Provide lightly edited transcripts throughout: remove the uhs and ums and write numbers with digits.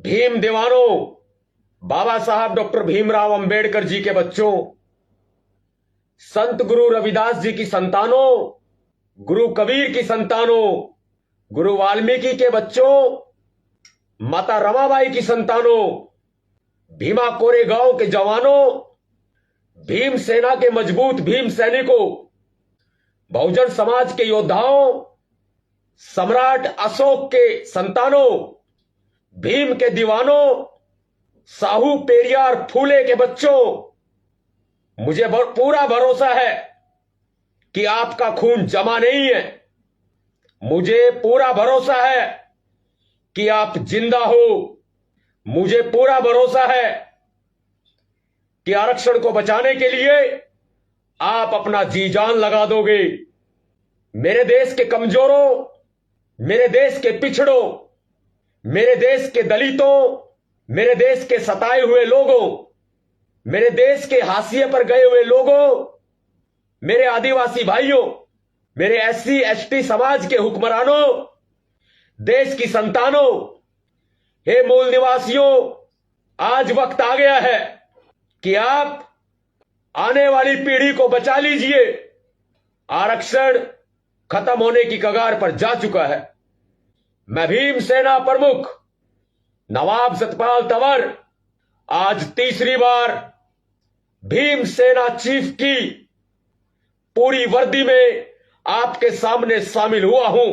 भीम दीवानों, बाबा साहब डॉक्टर भीमराव अंबेडकर जी के बच्चों, संत गुरु रविदास जी की संतानों, गुरु कबीर की संतानों, गुरु वाल्मीकि के बच्चों, माता रमाबाई की संतानों, भीमा कोरेगांव के जवानों, भीम सेना के मजबूत भीम सैनिकों, बहुजन समाज के योद्धाओं, सम्राट अशोक के संतानों, भीम के दीवानों, साहू पेरियार फूले के बच्चों, मुझे पूरा भरोसा है कि आपका खून जमा नहीं है। मुझे पूरा भरोसा है कि आप जिंदा हो। मुझे पूरा भरोसा है कि आरक्षण को बचाने के लिए आप अपना जी जान लगा दोगे। मेरे देश के कमजोरों, मेरे देश के पिछड़ों, मेरे देश के दलितों, मेरे देश के सताए हुए लोगों, मेरे देश के हाशिए पर गए हुए लोगों, मेरे आदिवासी भाइयों, मेरे एससी एसटी समाज के हुक्मरानों, देश की संतानों, हे मूल निवासियों, आज वक्त आ गया है कि आप आने वाली पीढ़ी को बचा लीजिए। आरक्षण खत्म होने की कगार पर जा चुका है। मैं भीम सेना प्रमुख नवाब सतपाल तंवर आज तीसरी बार भीम सेना चीफ की पूरी वर्दी में आपके सामने शामिल हुआ हूं,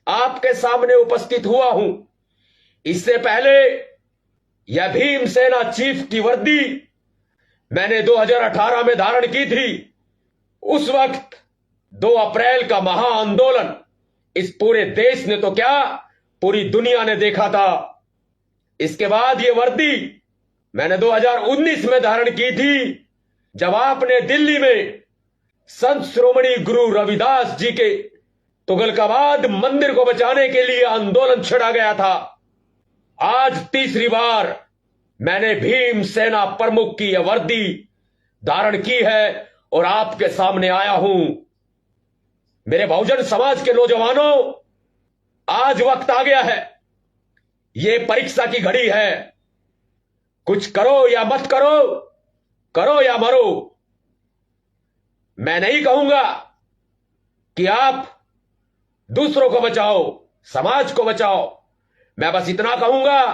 आपके सामने उपस्थित हुआ हूं। इससे पहले यह भीम सेना चीफ की वर्दी मैंने 2018 में धारण की थी। उस वक्त 2 अप्रैल का महाआंदोलन इस पूरे देश ने तो क्या, पूरी दुनिया ने देखा था। इसके बाद ये वर्दी मैंने 2019 में धारण की थी, जब आपने दिल्ली में संत श्रोमणी गुरु रविदास जी के तुगलकाबाद मंदिर को बचाने के लिए आंदोलन छिड़ा गया था। आज तीसरी बार मैंने भीम सेना प्रमुख की यह वर्दी धारण की है और आपके सामने आया हूं। मेरे बहुजन समाज के नौजवानों, आज वक्त आ गया है। यह परीक्षा की घड़ी है। कुछ करो या मत करो, करो या मरो। मैं नहीं कहूंगा कि आप दूसरों को बचाओ, समाज को बचाओ। मैं बस इतना कहूंगा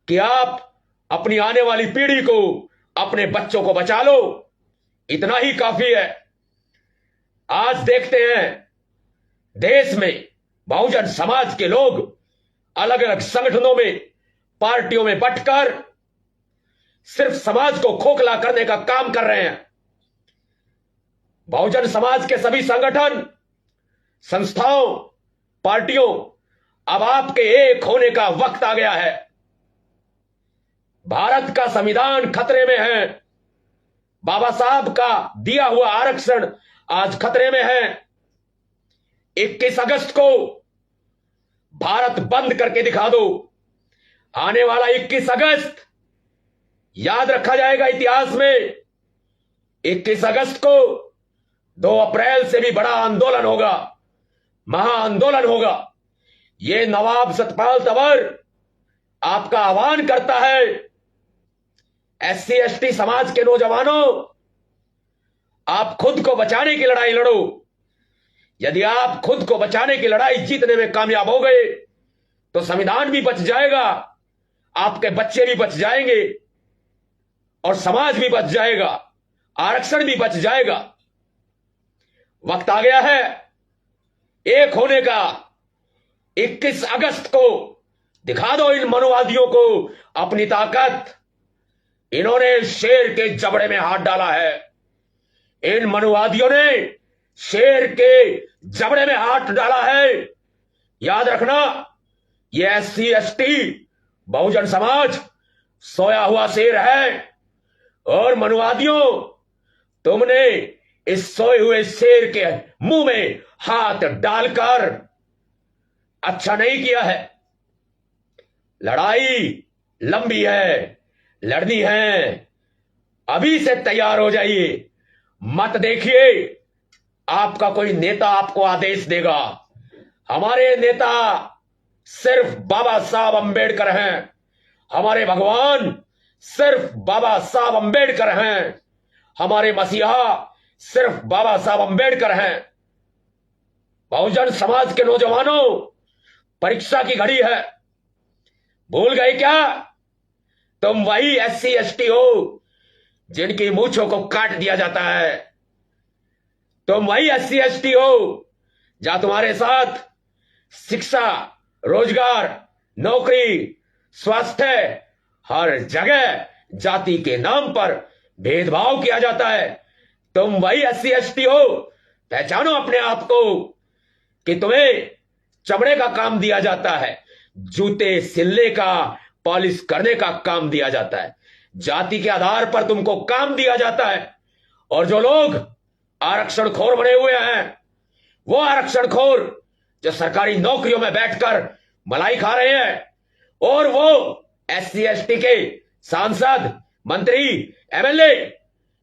कि आप अपनी आने वाली पीढ़ी को, अपने बच्चों को बचा लो। इतना ही काफी है। आज देखते हैं देश में बहुजन समाज के लोग अलग अलग संगठनों में, पार्टियों में बंटकर सिर्फ समाज को खोखला करने का काम कर रहे हैं। बहुजन समाज के सभी संगठन, संस्थाओं, पार्टियों, अब आपके एक होने का वक्त आ गया है। भारत का संविधान खतरे में है। बाबा साहब का दिया हुआ आरक्षण आज खतरे में है। 21 अगस्त को भारत बंद करके दिखा दो। आने वाला 21 अगस्त याद रखा जाएगा इतिहास में। 21 अगस्त को 2 अप्रैल से भी बड़ा आंदोलन होगा, महाआंदोलन होगा। यह नवाब सतपाल तंवर आपका आह्वान करता है। एससी एसटी समाज के नौजवानों, आप खुद को बचाने की लड़ाई लड़ो। यदि आप खुद को बचाने की लड़ाई जीतने में कामयाब हो गए तो संविधान भी बच जाएगा, आपके बच्चे भी बच जाएंगे और समाज भी बच जाएगा, आरक्षण भी बच जाएगा। वक्त आ गया है एक होने का। 21 अगस्त को दिखा दो इन मनुवादियों को अपनी ताकत। इन्होंने शेर के जबड़े में हाथ डाला है। इन मनुवादियों ने शेर के जबड़े में हाथ डाला है। याद रखना, यह एससी एसटी बहुजन समाज सोया हुआ शेर है। और मनुवादियों, तुमने इस सोए हुए शेर के मुंह में हाथ डालकर अच्छा नहीं किया है। लड़ाई लंबी है, लड़नी है। अभी से तैयार हो जाइए। मत देखिए आपका कोई नेता आपको आदेश देगा। हमारे नेता सिर्फ बाबा साहब अंबेडकर हैं। हमारे भगवान सिर्फ बाबा साहब अंबेडकर हैं। हमारे मसीहा सिर्फ बाबा साहब अंबेडकर हैं। बहुजन समाज के नौजवानों, परीक्षा की घड़ी है। भूल गए क्या? तुम वही SC ST हो जिनकी मूंछों को काट दिया जाता है। तुम वही SC ST हो जहां तुम्हारे साथ शिक्षा, रोजगार, नौकरी, स्वास्थ्य, हर जगह जाति के नाम पर भेदभाव किया जाता है। तुम वही SC ST हो। पहचानो अपने आप को कि तुम्हें चमड़े का काम दिया जाता है, जूते सिलने का, पॉलिश करने का काम दिया जाता है। जाति के आधार पर तुमको काम दिया जाता है। और जो लोग आरक्षण खोर बने हुए हैं, वो आरक्षण खोर जो सरकारी नौकरियों में बैठकर मलाई खा रहे हैं, और वो SC ST के सांसद, मंत्री, MLA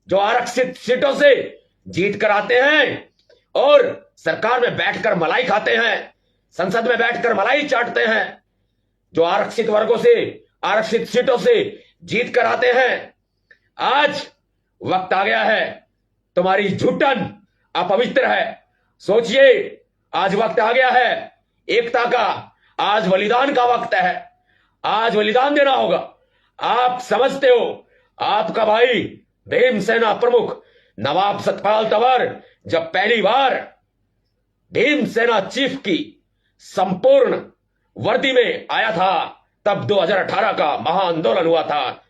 जो आरक्षित सीटों से जीत कर आते हैं और सरकार में बैठकर मलाई खाते हैं, संसद में बैठकर मलाई चाटते हैं, जो आरक्षित वर्गों से, आरक्षित सीटों से जीत कर आते हैं। आज वक्त आ गया है, तुम्हारी झूठन अपवित्र है। सोचिए, आज वक्त आ गया है एकता का। आज बलिदान का वक्त है। आज बलिदान देना होगा। आप समझते हो, आपका भाई भीमसेना प्रमुख नवाब सतपाल तंवर जब पहली बार भीमसेना चीफ की संपूर्ण वर्दी में आया था, तब 2018 का महाआंदोलन हुआ था।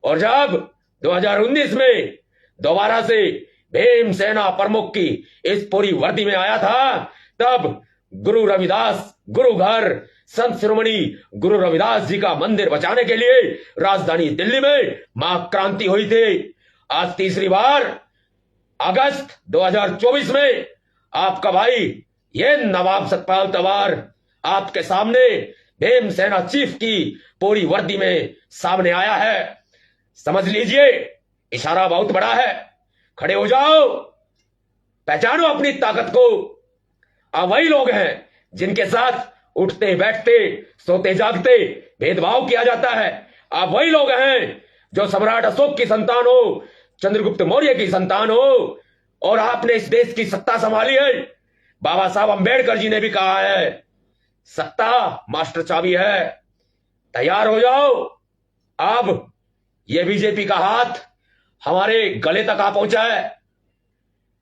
और जब 2019 में दोबारा से भीमसेना प्रमुख की इस पूरी वर्दी में आया था, तब गुरु रविदास, गुरु घर, संत शिरोमणि गुरु रविदास जी का मंदिर बचाने के लिए राजधानी दिल्ली में महाक्रांति हुई थी। आज तीसरी बार अगस्त 2024 में आपका भाई ये नवाब सतपाल तंवर आपके सामने भीमसेना चीफ की पूरी वर्दी में सामने आया है। समझ लीजिए, इशारा बहुत बड़ा है। खड़े हो जाओ, पहचानो अपनी ताकत को। आप वही लोग हैं जिनके साथ उठते बैठते, सोते जागते भेदभाव किया जाता है। आप वही लोग हैं जो सम्राट अशोक की संतान हो, चंद्रगुप्त मौर्य की संतान हो, और आपने इस देश की सत्ता संभाली है। बाबा साहब अंबेडकर जी ने भी कहा है, सत्ता मास्टर चाबी है। तैयार हो जाओ। अब ये बीजेपी का हाथ हमारे गले तक आ पहुंचा है।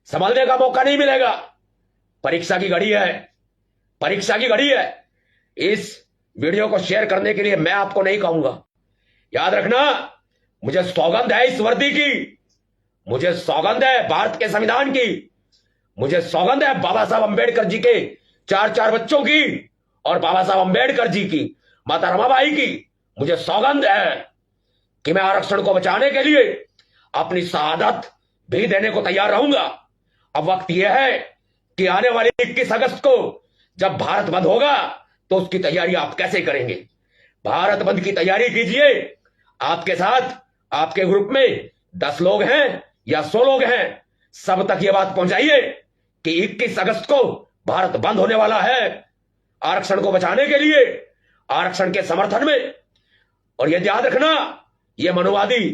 संभलने का मौका नहीं मिलेगा। परीक्षा की घड़ी है, परीक्षा की घड़ी है। इस वीडियो को शेयर करने के लिए मैं आपको नहीं कहूंगा। याद रखना, मुझे सौगंध है इस वर्दी की, मुझे सौगंध है भारत के संविधान की, मुझे सौगंध है बाबा साहब अंबेडकर जी के 4 बच्चों की, और बाबा साहब अंबेडकर जी की, माता रमाबाई की। मुझे सौगंध है कि मैं आरक्षण को बचाने के लिए अपनी शहादत भी देने को तैयार रहूंगा। अब वक्त यह है कि आने वाली 21 अगस्त को जब भारत बंद होगा तो उसकी तैयारी आप कैसे करेंगे। भारत बंद की तैयारी कीजिए। आपके साथ आपके ग्रुप में 10 लोग हैं या 100 लोग हैं, सब तक यह बात पहुंचाइए कि 21 अगस्त को भारत बंद होने वाला है, आरक्षण को बचाने के लिए, आरक्षण के समर्थन में। और यह याद रखना, यह मनुवादी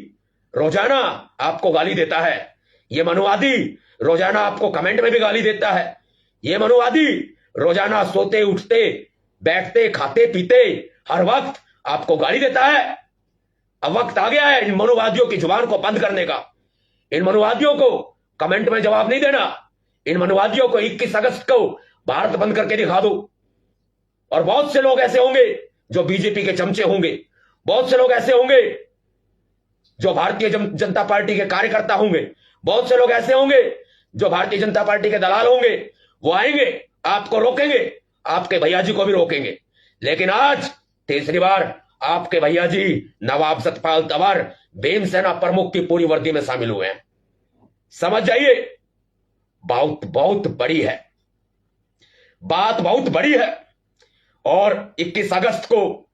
रोजाना आपको गाली देता है। यह मनुवादी रोजाना आपको कमेंट में भी गाली देता है। यह मनुवादी रोजाना सोते उठते बैठते खाते पीते हर वक्त आपको गाली देता है। अब वक्त आ गया है इन मनुवादियों की जुबान को बंद करने का। इन मनुवादियों को कमेंट में जवाब नहीं देना। इन मनुवादियों को 21 अगस्त को भारत बंद करके दिखा दो। और बहुत से लोग ऐसे होंगे जो बीजेपी के चमचे होंगे, बहुत से लोग ऐसे होंगे जो भारतीय जनता पार्टी के कार्यकर्ता होंगे, बहुत से लोग ऐसे होंगे जो भारतीय जनता पार्टी के दलाल होंगे। वो आएंगे, आपको रोकेंगे, आपके भैया जी को भी रोकेंगे। लेकिन आज तीसरी बार आपके भैया जी नवाब सतपाल तंवर भीमसेना प्रमुख की पूरी वर्दी में शामिल हुए हैं। समझ जाइए, बहुत बहुत बड़ी है, बात बहुत बड़ी है। और 21 अगस्त को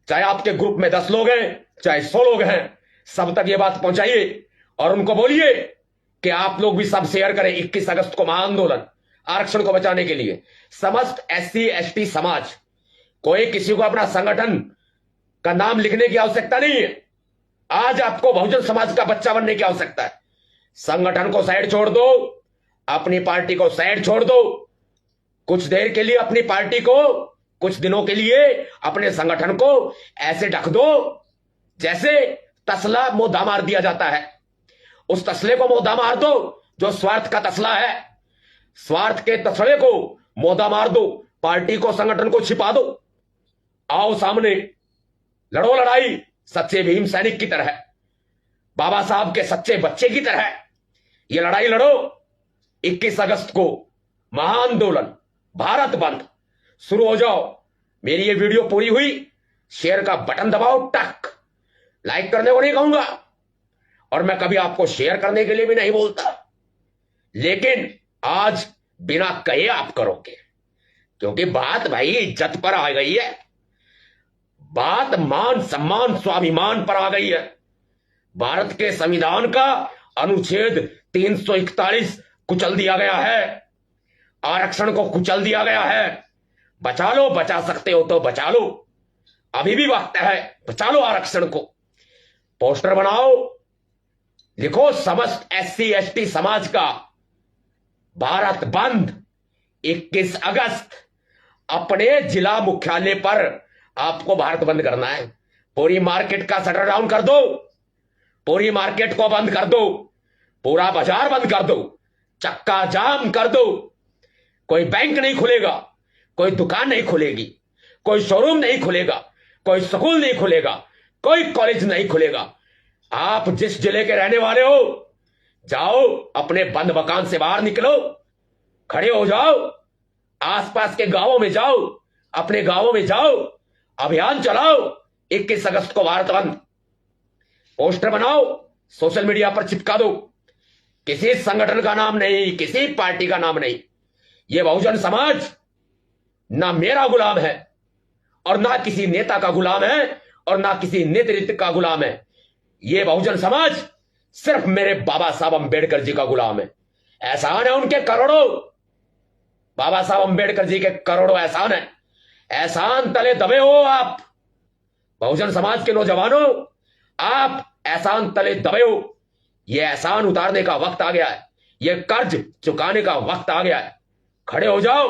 चाहे आपके ग्रुप में 10 लोग हैं, चाहे 100 लोग हैं, सब तक ये बात पहुंचाइए और उनको बोलिए कि आप लोग भी सब शेयर करें 21 अगस्त को महाआंदोलन आरक्षण को बचाने के लिए। समस्त SC ST समाज, कोई किसी को अपना संगठन का नाम लिखने की आवश्यकता नहीं है। आज आपको बहुजन समाज का बच्चा बनने की आवश्यकता है। संगठन को साइड छोड़ दो, अपनी पार्टी को साइड छोड़ दो। कुछ देर के लिए अपनी पार्टी को, कुछ दिनों के लिए अपने संगठन को ऐसे ढक दो जैसे तसला मोदा मार दिया जाता है। उस तसले को मोदा मार दो जो स्वार्थ का तसला है। स्वार्थ के तसले को मोदा मार दो, पार्टी को, संगठन को छिपा दो। आओ सामने, लड़ो लड़ाई सच्चे भीम सैनिक की तरह, बाबा साहब के सच्चे बच्चे की तरह। ये लड़ाई लड़ो। 21 अगस्त को महाआंदोलन भारत बंद शुरू हो जाओ। मेरी ये वीडियो पूरी हुई, शेयर का बटन दबाओ, टक। लाइक करने को नहीं कहूंगा और मैं कभी आपको शेयर करने के लिए भी नहीं बोलता, लेकिन आज बिना कहे आप करोगे, क्योंकि बात भाई इज्जत पर आ गई है, बात मान सम्मान स्वाभिमान पर आ गई है। भारत के संविधान का अनुच्छेद 341 कुचल दिया गया है, आरक्षण को कुचल दिया गया है। बचा लो, बचा सकते हो तो बचा लो, अभी भी वक्त है, बचा लो आरक्षण को। पोस्टर बनाओ, लिखो समस्त SC ST समाज का भारत बंद 21 अगस्त। अपने जिला मुख्यालय पर आपको भारत बंद करना है। पूरी मार्केट का शटर डाउन कर दो, पूरी मार्केट को बंद कर दो, पूरा बाजार बंद कर दो, चक्का जाम कर दो। कोई बैंक नहीं खुलेगा, कोई दुकान नहीं खुलेगी, कोई शोरूम नहीं खुलेगा, कोई स्कूल नहीं खुलेगा, कोई कॉलेज नहीं खुलेगा। आप जिस जिले के रहने वाले हो, जाओ अपने बंद मकान से बाहर निकलो, खड़े हो जाओ, आसपास के गांवों में जाओ, अपने गांवों में जाओ, अभियान चलाओ। 21 अगस्त को भारत बंद पोस्टर बनाओ, सोशल मीडिया पर चिपका दो। किसी संगठन का नाम नहीं, किसी पार्टी का नाम नहीं। यह बहुजन समाज ना मेरा गुलाम है और ना किसी नेता का गुलाम है और ना किसी नेतृत्व का गुलाम है। यह बहुजन समाज सिर्फ मेरे बाबा साहब अंबेडकर जी का गुलाम है। एहसान है उनके करोड़ों, बाबा साहब अंबेडकर जी के करोड़ों एहसान है। एहसान तले दबे हो आप, बहुजन समाज के नौजवानों, आप एहसान तले दबे हो। यह एहसान उतारने का वक्त आ गया है, यह कर्ज चुकाने का वक्त आ गया है। खड़े हो जाओ,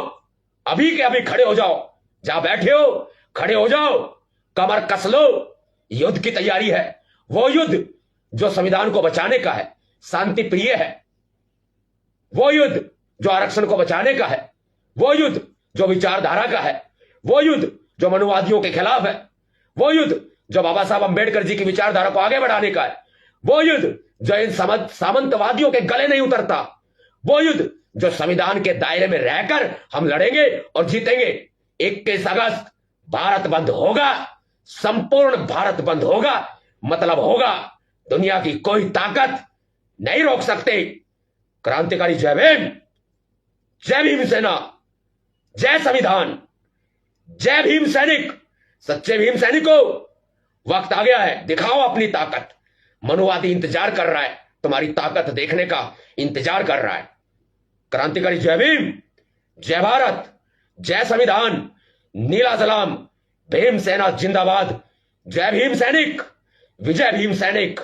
अभी के अभी खड़े हो जाओ, जहां बैठे हो खड़े हो जाओ, कमर कस लो। युद्ध की तैयारी है, वो युद्ध जो संविधान को बचाने का है, शांति प्रिय है। वो युद्ध जो आरक्षण को बचाने का है, वो युद्ध जो विचारधारा का है, वो युद्ध जो मनुवादियों के खिलाफ है, वो युद्ध जो बाबा साहब अंबेडकर जी की विचारधारा को आगे बढ़ाने का है, वो युद्ध जो इन सामंतवादियों के गले नहीं उतरता, वो युद्ध जो संविधान के दायरे में रहकर हम लड़ेंगे और जीतेंगे। 21 अगस्त भारत बंद होगा, संपूर्ण भारत बंद होगा। मतलब होगा दुनिया की कोई ताकत नहीं रोक सकती। क्रांतिकारी जय भीम, जय भीम सेना, जय संविधान, जय भीम सैनिक। सच्चे भीम सैनिकों, वक्त आ गया है, दिखाओ अपनी ताकत। मनुवादी इंतजार कर रहा है, तुम्हारी ताकत देखने का इंतजार कर रहा है। क्रांतिकारी जय भीम, जय भारत, जय संविधान, नीला सलाम, भीम सेना जिंदाबाद। जय भीम सैनिक, विजय भीम सैनिक।